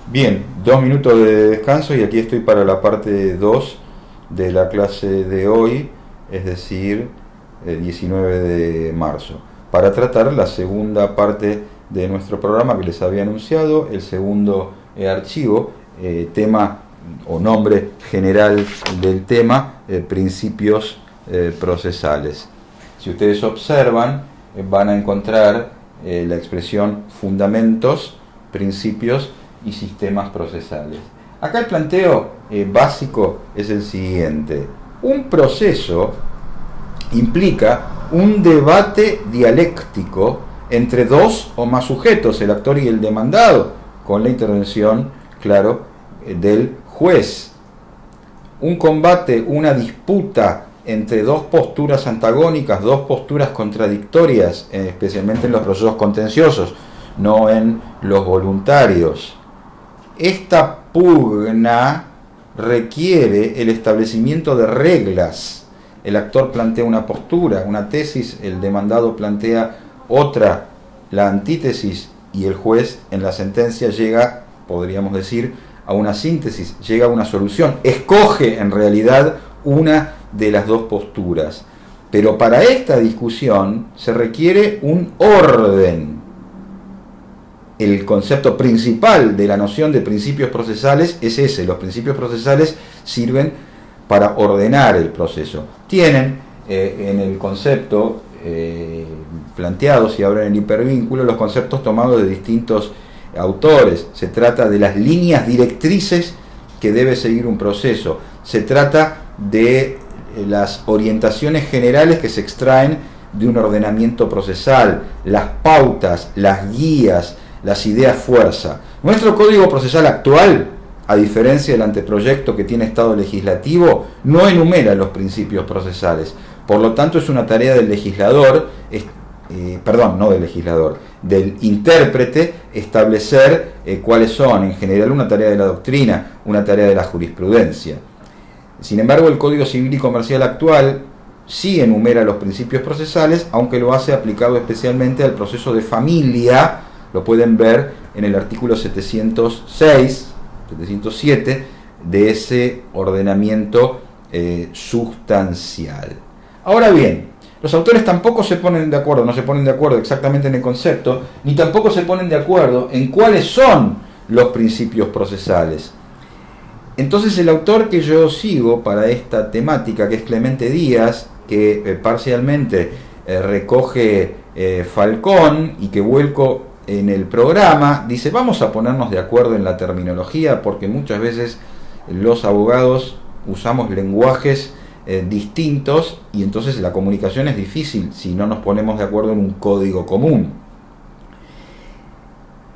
Bien, 2 minutos de descanso y aquí estoy para la parte 2 de la clase de hoy, es decir, el 19 de marzo, para tratar la segunda parte de nuestro programa que les había anunciado, el segundo archivo, tema o nombre general del tema, principios procesales. Si ustedes observan, van a encontrar la expresión fundamentos, principios y sistemas procesales. Acá el planteo básico es el siguiente: un proceso implica un debate dialéctico entre dos o más sujetos, el actor y el demandado, con la intervención, claro, del juez. Un combate, una disputa entre dos posturas antagónicas, dos posturas contradictorias, especialmente en los procesos contenciosos, no en los voluntarios. Esta pugna requiere el establecimiento de reglas. El actor plantea una postura, una tesis, el demandado plantea otra, la antítesis, y el juez en la sentencia llega, podríamos decir, a una síntesis, llega a una solución, escoge en realidad una de las dos posturas. Pero para esta discusión se requiere un orden. El concepto principal de la noción de principios procesales es ese. Los principios procesales sirven para ordenar el proceso. Tienen en el concepto planteado, si abren el hipervínculo, los conceptos tomados de distintos autores. Se trata de las líneas directrices que debe seguir un proceso. Se trata de las orientaciones generales que se extraen de un ordenamiento procesal, las pautas, las guías, las ideas fuerza. Nuestro código procesal actual, a diferencia del anteproyecto que tiene estado legislativo, no enumera los principios procesales. Por lo tanto, es una tarea del legislador, del intérprete, establecer cuáles son, en general, una tarea de la doctrina, una tarea de la jurisprudencia. Sin embargo, el Código Civil y Comercial actual sí enumera los principios procesales, aunque lo hace aplicado especialmente al proceso de familia. Lo pueden ver en el artículo 707 de ese ordenamiento sustancial. Ahora bien, los autores tampoco se ponen de acuerdo, no se ponen de acuerdo exactamente en el concepto, ni tampoco se ponen de acuerdo en cuáles son los principios procesales. Entonces el autor que yo sigo para esta temática, que es Clemente Díaz, que parcialmente recoge Falcón y que vuelco en el programa, dice: vamos a ponernos de acuerdo en la terminología, porque muchas veces los abogados usamos lenguajes distintos y entonces la comunicación es difícil si no nos ponemos de acuerdo en un código común.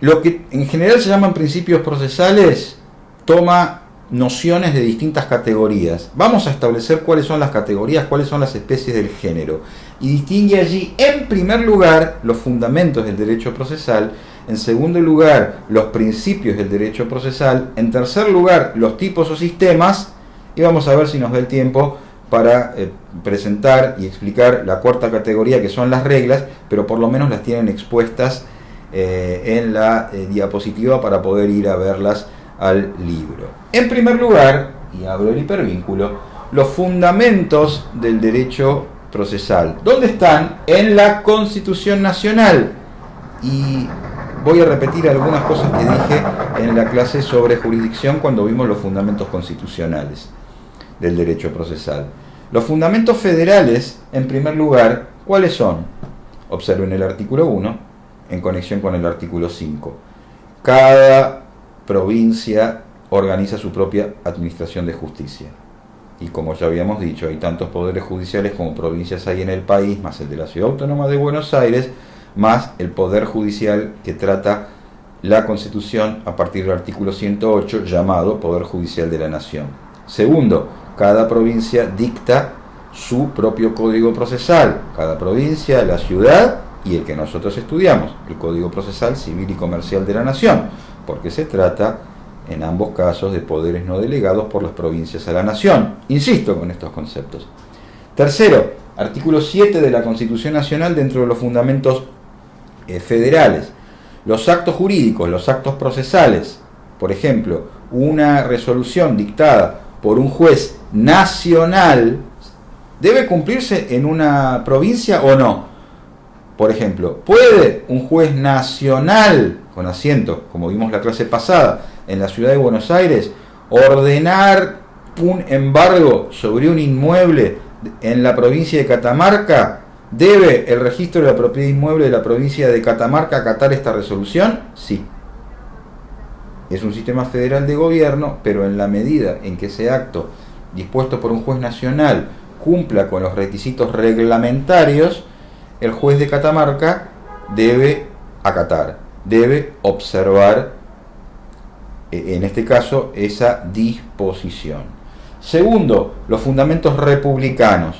Lo que en general se llaman principios procesales toma nociones de distintas categorías. Vamos a establecer cuáles son las categorías, cuáles son las especies del género, y distingue allí, en primer lugar, los fundamentos del derecho procesal, en segundo lugar, los principios del derecho procesal, en tercer lugar, los tipos o sistemas, y vamos a ver si nos da el tiempo para presentar y explicar la cuarta categoría, que son las reglas, pero por lo menos las tienen expuestas en la diapositiva para poder ir a verlas al libro. En primer lugar, y abro el hipervínculo, los fundamentos del derecho procesal. ¿Dónde están? En la Constitución Nacional. Y voy a repetir algunas cosas que dije en la clase sobre jurisdicción cuando vimos los fundamentos constitucionales del derecho procesal. Los fundamentos federales, en primer lugar, ¿cuáles son? Observen el artículo 1 en conexión con el artículo 5. Cada provincia organiza su propia administración de justicia. Y como ya habíamos dicho, hay tantos poderes judiciales como provincias hay en el país, más el de la Ciudad Autónoma de Buenos Aires, más el poder judicial que trata la Constitución a partir del artículo 108, llamado Poder Judicial de la Nación. Segundo, cada provincia dicta su propio código procesal. Cada provincia, la ciudad y el que nosotros estudiamos, el Código Procesal Civil y Comercial de la Nación, porque se trata en ambos casos de poderes no delegados por las provincias a la nación. Insisto con estos conceptos. Tercero, artículo 7 de la Constitución Nacional, dentro de los fundamentos federales. Los actos jurídicos, los actos procesales, Por ejemplo, una resolución dictada por un juez nacional debe cumplirse en una provincia o no. Por ejemplo, ¿puede un juez nacional, con asiento, como vimos la clase pasada, en la ciudad de Buenos Aires, ordenar un embargo sobre un inmueble en la provincia de Catamarca? ¿Debe el registro de la propiedad inmueble de la provincia de Catamarca acatar esta resolución? Sí. Es un sistema federal de gobierno, pero en la medida en que ese acto dispuesto por un juez nacional cumpla con los requisitos reglamentarios, el juez de Catamarca debe acatar, debe observar, en este caso, esa disposición. Segundo, los fundamentos republicanos.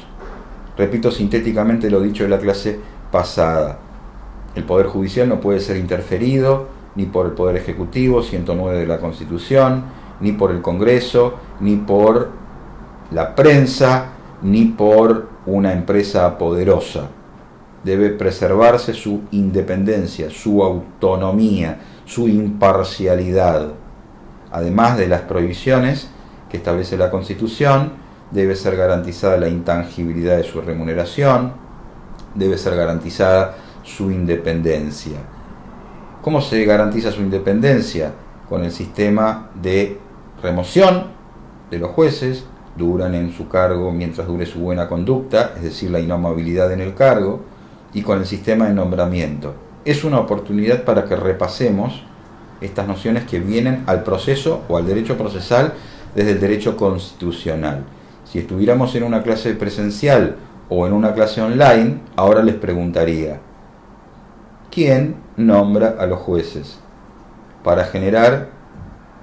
Repito sintéticamente lo dicho en la clase pasada. El Poder Judicial no puede ser interferido ni por el Poder Ejecutivo, 109 de la Constitución, ni por el Congreso, ni por la prensa, ni por una empresa poderosa. Debe preservarse su independencia, su autonomía, su imparcialidad. Además de las prohibiciones que establece la Constitución, debe ser garantizada la intangibilidad de su remuneración, debe ser garantizada su independencia. ¿Cómo se garantiza su independencia? Con el sistema de remoción de los jueces, duran en su cargo mientras dure su buena conducta, es decir, la inamovilidad en el cargo, y con el sistema de nombramiento. Es una oportunidad para que repasemos estas nociones que vienen al proceso o al derecho procesal desde el derecho constitucional. Si estuviéramos en una clase presencial o en una clase online, ahora les preguntaría, ¿quién nombra a los jueces? Para generar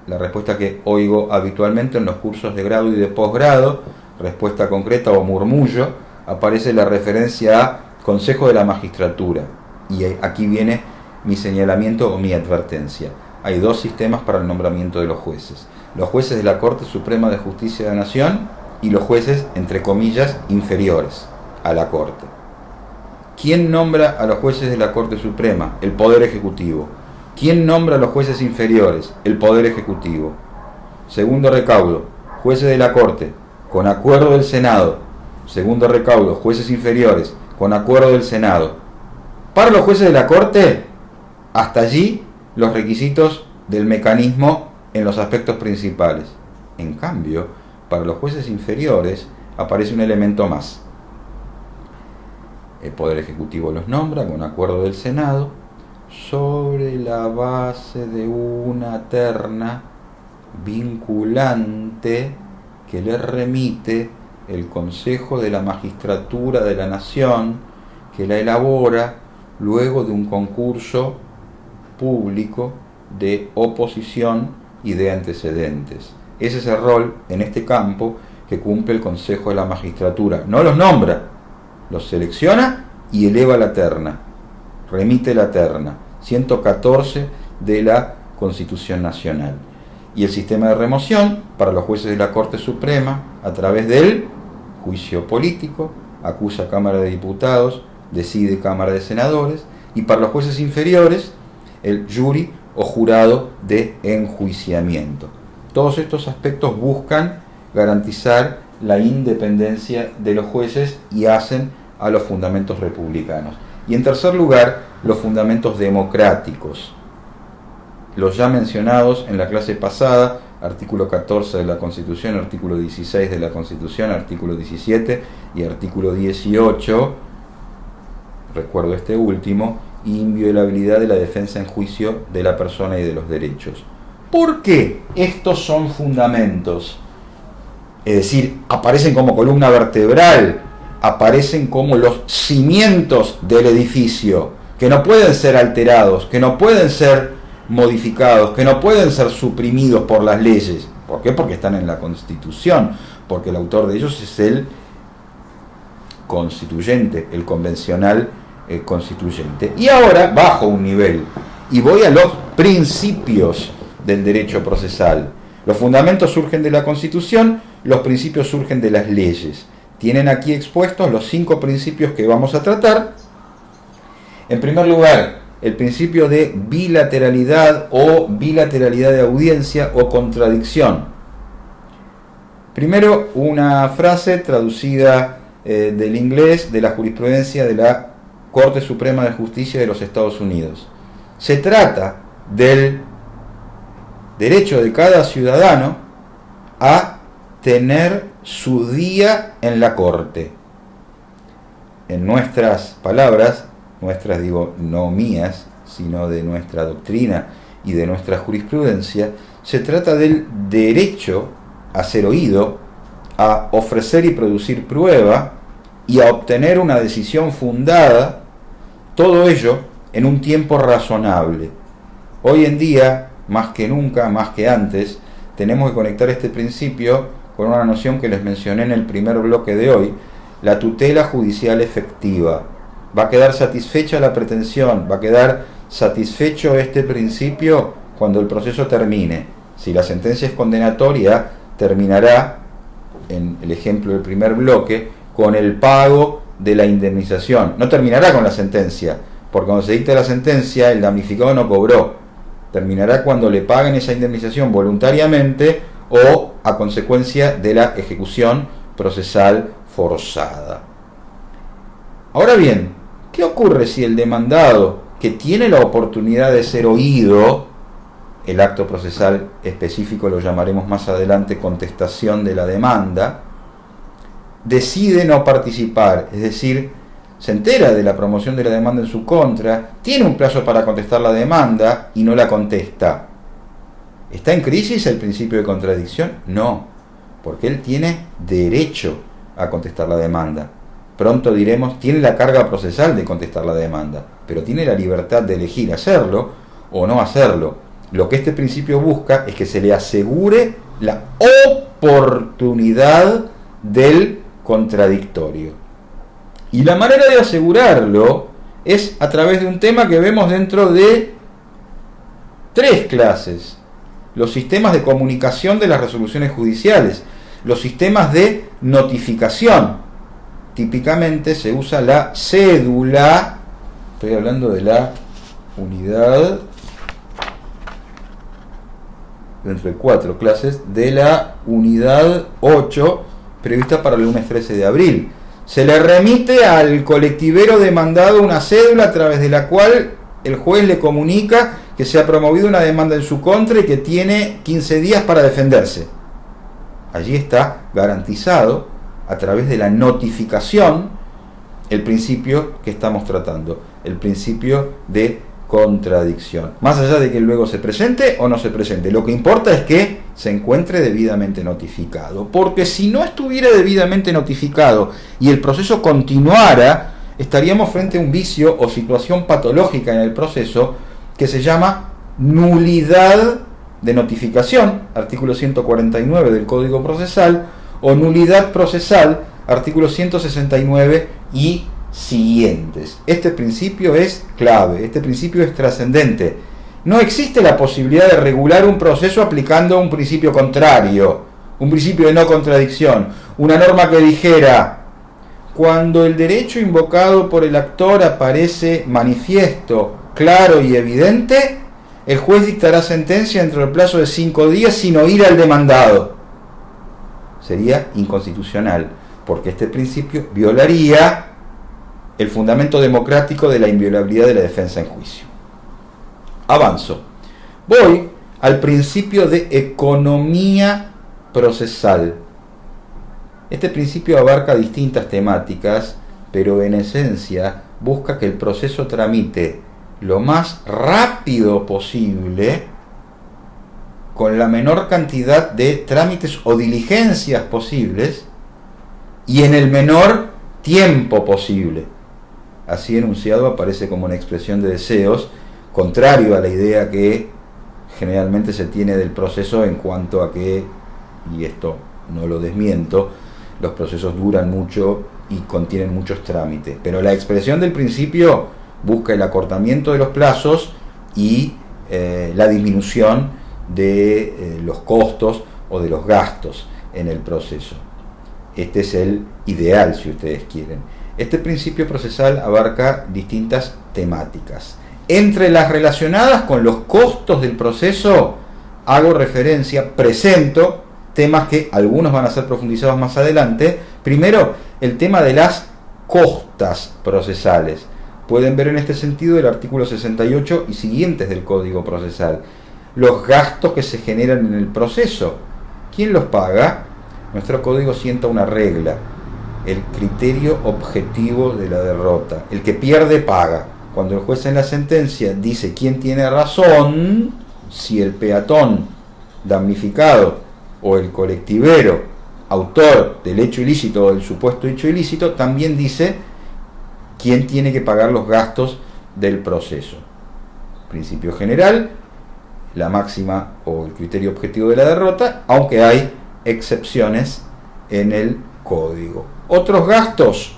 la respuesta que oigo habitualmente en los cursos de grado y de posgrado, respuesta concreta o murmullo, aparece la referencia a Consejo de la Magistratura. Y aquí viene mi señalamiento o mi advertencia. Hay dos sistemas para el nombramiento de los jueces. Los jueces de la Corte Suprema de Justicia de la Nación y los jueces, entre comillas, inferiores a la Corte. ¿Quién nombra a los jueces de la Corte Suprema? El Poder Ejecutivo. ¿Quién nombra a los jueces inferiores? El Poder Ejecutivo. Segundo recaudo, jueces de la Corte, con acuerdo del Senado. Segundo recaudo, jueces inferiores, con acuerdo del Senado. Para los jueces de la Corte, hasta allí los requisitos del mecanismo en los aspectos principales. En cambio, para los jueces inferiores aparece un elemento más. El Poder Ejecutivo los nombra con acuerdo del Senado sobre la base de una terna vinculante que le remite el Consejo de la Magistratura de la Nación, que la elabora luego de un concurso público de oposición y de antecedentes. Ese es el rol en este campo que cumple el Consejo de la Magistratura. No los nombra, los selecciona y eleva la terna, remite la terna, 114 de la Constitución Nacional. Y el sistema de remoción para los jueces de la Corte Suprema, a través del juicio político, acusa Cámara de Diputados, decide Cámara de Senadores, y para los jueces inferiores, el jury o jurado de enjuiciamiento. Todos estos aspectos buscan garantizar la independencia de los jueces y hacen a los fundamentos republicanos. Y en tercer lugar, los fundamentos democráticos. Los ya mencionados en la clase pasada, artículo 14 de la Constitución, artículo 16 de la Constitución, artículo 17 y artículo 18, recuerdo este último, inviolabilidad de la defensa en juicio de la persona y de los derechos. ¿Por qué estos son fundamentos? Es decir, aparecen como columna vertebral, aparecen como los cimientos del edificio, que no pueden ser alterados, que no pueden ser modificados, que no pueden ser suprimidos por las leyes. ¿Por qué? Porque están en la Constitución, porque el autor de ellos es el constituyente, el convencional constituyente. Y ahora bajo un nivel y voy a los principios del derecho procesal. Los fundamentos surgen de la Constitución, los principios surgen de las leyes. Tienen aquí expuestos los 5 principios que vamos a tratar. En primer lugar, el principio de bilateralidad o bilateralidad de audiencia o contradicción. Primero, una frase traducida del inglés de la jurisprudencia de la Corte Suprema de Justicia de los Estados Unidos. Se trata del derecho de cada ciudadano a tener su día en la Corte. En nuestras palabras, nuestras digo no mías, sino de nuestra doctrina y de nuestra jurisprudencia, se trata del derecho a ser oído, a ofrecer y producir prueba y a obtener una decisión fundada, todo ello en un tiempo razonable. Hoy en día, más que nunca, más que antes, tenemos que conectar este principio con una noción que les mencioné en el primer bloque de hoy, la tutela judicial efectiva. Va a quedar satisfecha la pretensión, va a quedar satisfecho este principio cuando el proceso termine. Si la sentencia es condenatoria, terminará, en el ejemplo del primer bloque, con el pago de la indemnización. No terminará con la sentencia, porque cuando se dicta la sentencia, el damnificado no cobró. Terminará cuando le paguen esa indemnización voluntariamente o a consecuencia de la ejecución procesal forzada. Ahora bien, ¿qué ocurre si el demandado, que tiene la oportunidad de ser oído, el acto procesal específico lo llamaremos más adelante contestación de la demanda, decide no participar, es decir, se entera de la promoción de la demanda en su contra, tiene un plazo para contestar la demanda y no la contesta? ¿Está en crisis el principio de contradicción? No, porque él tiene derecho a contestar la demanda. Pronto diremos, tiene la carga procesal de contestar la demanda, pero tiene la libertad de elegir hacerlo o no hacerlo. Lo que este principio busca es que se le asegure la oportunidad del contradictorio. Y la manera de asegurarlo es a través de un tema que vemos dentro de 3 clases. Los sistemas de comunicación de las resoluciones judiciales, los sistemas de notificación. Típicamente se usa la cédula, estoy hablando de la unidad, dentro de 4 clases, de la unidad 8, prevista para el lunes 13 de abril. Se le remite al colectivero demandado una cédula a través de la cual el juez le comunica que se ha promovido una demanda en su contra y que tiene 15 días para defenderse. Allí está garantizado, a través de la notificación, el principio que estamos tratando, el principio de contradicción. Más allá de que luego se presente o no se presente, lo que importa es que se encuentre debidamente notificado, porque si no estuviera debidamente notificado y el proceso continuara, estaríamos frente a un vicio o situación patológica en el proceso que se llama nulidad de notificación, artículo 149 del Código Procesal, o nulidad procesal, artículo 169 y siguientes. Este principio es clave, este principio es trascendente. No existe la posibilidad de regular un proceso aplicando un principio contrario, un principio de no contradicción, una norma que dijera: cuando el derecho invocado por el actor aparece manifiesto, claro y evidente, el juez dictará sentencia dentro del plazo de 5 días sin oír al demandado. Sería inconstitucional, porque este principio violaría el fundamento democrático de la inviolabilidad de la defensa en juicio. Avanzo. Voy al principio de economía procesal. Este principio abarca distintas temáticas, pero en esencia busca que el proceso tramite lo más rápido posible, con la menor cantidad de trámites o diligencias posibles y en el menor tiempo posible. Así enunciado aparece como una expresión de deseos, contrario a la idea que generalmente se tiene del proceso en cuanto a que, y esto no lo desmiento, los procesos duran mucho y contienen muchos trámites. Pero la expresión del principio busca el acortamiento de los plazos y la disminución de los costos o de los gastos en el proceso. Este es el ideal, si ustedes quieren. Este principio procesal abarca distintas temáticas. Entre las relacionadas con los costos del proceso, hago referencia, presento temas que algunos van a ser profundizados más adelante. Primero, el tema de las costas procesales. Pueden ver en este sentido el artículo 68 y siguientes del Código Procesal. Los gastos que se generan en el proceso. ¿Quién los paga? Nuestro código sienta una regla: el criterio objetivo de la derrota. El que pierde paga. Cuando el juez en la sentencia dice quién tiene razón, si el peatón damnificado o el colectivero autor del hecho ilícito o del supuesto hecho ilícito, también dice quién tiene que pagar los gastos del proceso. Principio general, la máxima o el criterio objetivo de la derrota, aunque hay excepciones en el código. Otros gastos,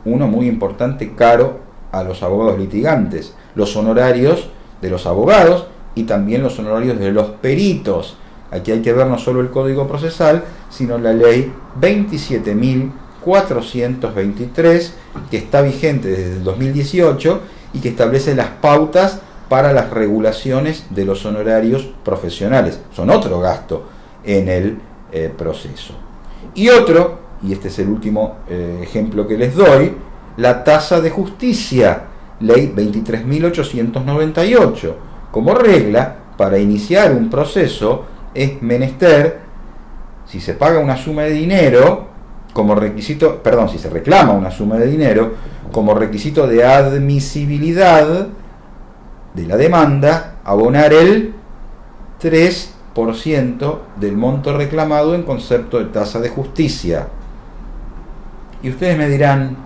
uno muy importante, caro a los abogados litigantes: los honorarios de los abogados y también los honorarios de los peritos. Aquí hay que ver no solo el Código Procesal, sino la ley 27.423, que está vigente desde el 2018 y que establece las pautas para las regulaciones de los honorarios profesionales. Son otro gasto en el proceso. Y otro, y este es el último ejemplo que les doy, la tasa de justicia, ley 23.898. Como regla, para iniciar un proceso es menester, si se paga una suma de dinero, como requisito, si se reclama una suma de dinero, como requisito de admisibilidad de la demanda, abonar el 3% del monto reclamado en concepto de tasa de justicia. Y ustedes me dirán,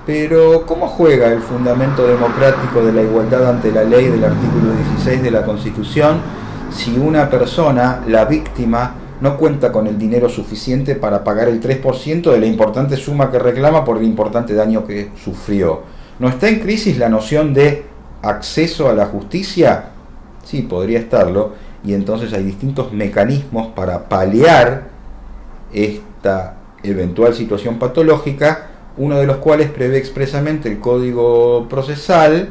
pero ¿cómo juega el fundamento democrático de la igualdad ante la ley del artículo 16 de la Constitución si una persona, la víctima, no cuenta con el dinero suficiente para pagar el 3% de la importante suma que reclama por el importante daño que sufrió? ¿No está en crisis la noción de acceso a la justicia? Sí, podría estarlo, y entonces hay distintos mecanismos para paliar esta eventual situación patológica, uno de los cuales prevé expresamente el Código Procesal.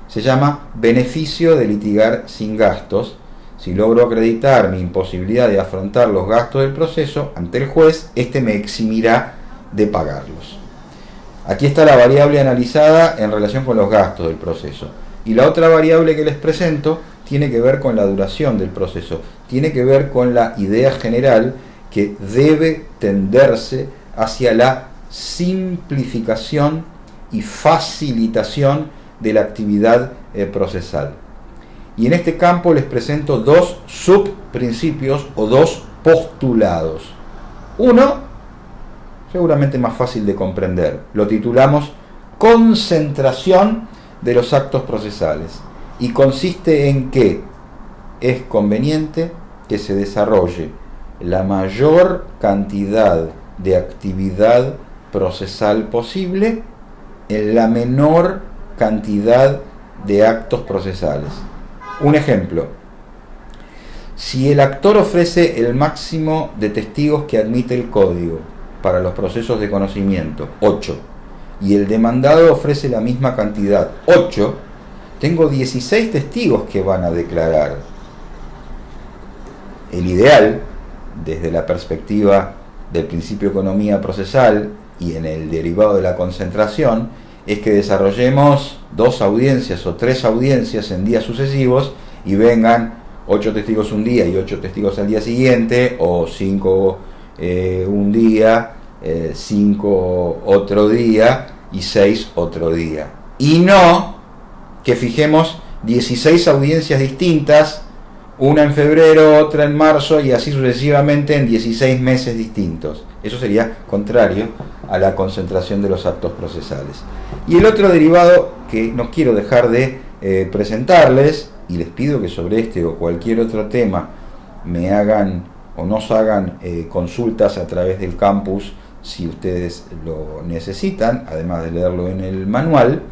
Se llama beneficio de litigar sin gastos. Si logro acreditar mi imposibilidad de afrontar los gastos del proceso ante el juez, este me eximirá de pagarlos. Aquí está la variable analizada en relación con los gastos del proceso. Y la otra variable que les presento tiene que ver con la duración del proceso, tiene que ver con la idea general que debe tenderse hacia la simplificación y facilitación de la actividad procesal. Y en este campo les presento dos subprincipios o dos postulados. Uno, seguramente más fácil de comprender, lo titulamos concentración de los actos procesales, y consiste en que es conveniente que se desarrolle la mayor cantidad de actividad procesal posible en la menor cantidad de actos procesales. Un ejemplo: si el actor ofrece el máximo de testigos que admite el código para los procesos de conocimiento, 8, y el demandado ofrece la misma cantidad, 8, tengo 16 testigos que van a declarar. El ideal, desde la perspectiva del principio de economía procesal y en el derivado de la concentración, es que desarrollemos 2 audiencias o 3 audiencias en días sucesivos y vengan 8 testigos un día y 8 testigos al día siguiente, o 5 un día, 5 otro día y 6 otro día. Y no que fijemos 16 audiencias distintas, una en febrero, otra en marzo y así sucesivamente en 16 meses distintos. Eso sería contrario a la concentración de los actos procesales. Y el otro derivado que no quiero dejar de presentarles, y les pido que sobre este o cualquier otro tema me hagan o nos hagan consultas a través del campus si ustedes lo necesitan, además de leerlo en el manual,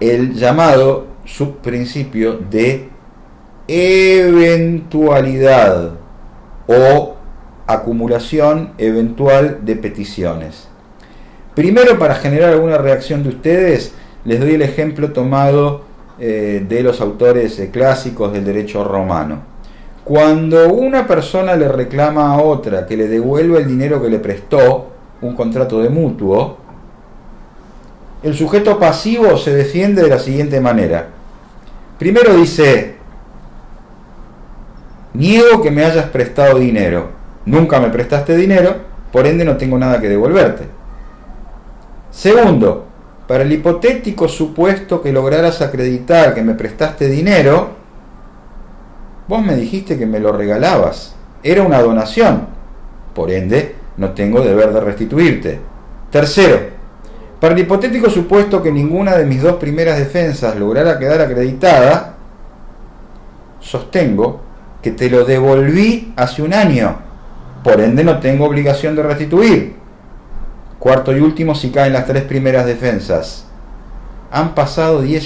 el llamado subprincipio de eventualidad o acumulación eventual de peticiones. Primero, para generar alguna reacción de ustedes, les doy el ejemplo tomado de los autores clásicos del derecho romano. Cuando una persona le reclama a otra que le devuelva el dinero que le prestó, un contrato de mutuo, el sujeto pasivo se defiende de la siguiente manera. Primero dice: niego que me hayas prestado dinero, nunca me prestaste dinero, por ende no tengo nada que devolverte. Segundo, para el hipotético supuesto que lograras acreditar que me prestaste dinero, vos me dijiste que me lo regalabas, era una donación, por ende no tengo deber de restituirte. Tercero, para el hipotético supuesto que ninguna de mis dos primeras defensas lograra quedar acreditada, sostengo que te lo devolví hace un año, por ende no tengo obligación de restituir. Cuarto y último, si caen las tres primeras defensas. Han pasado 10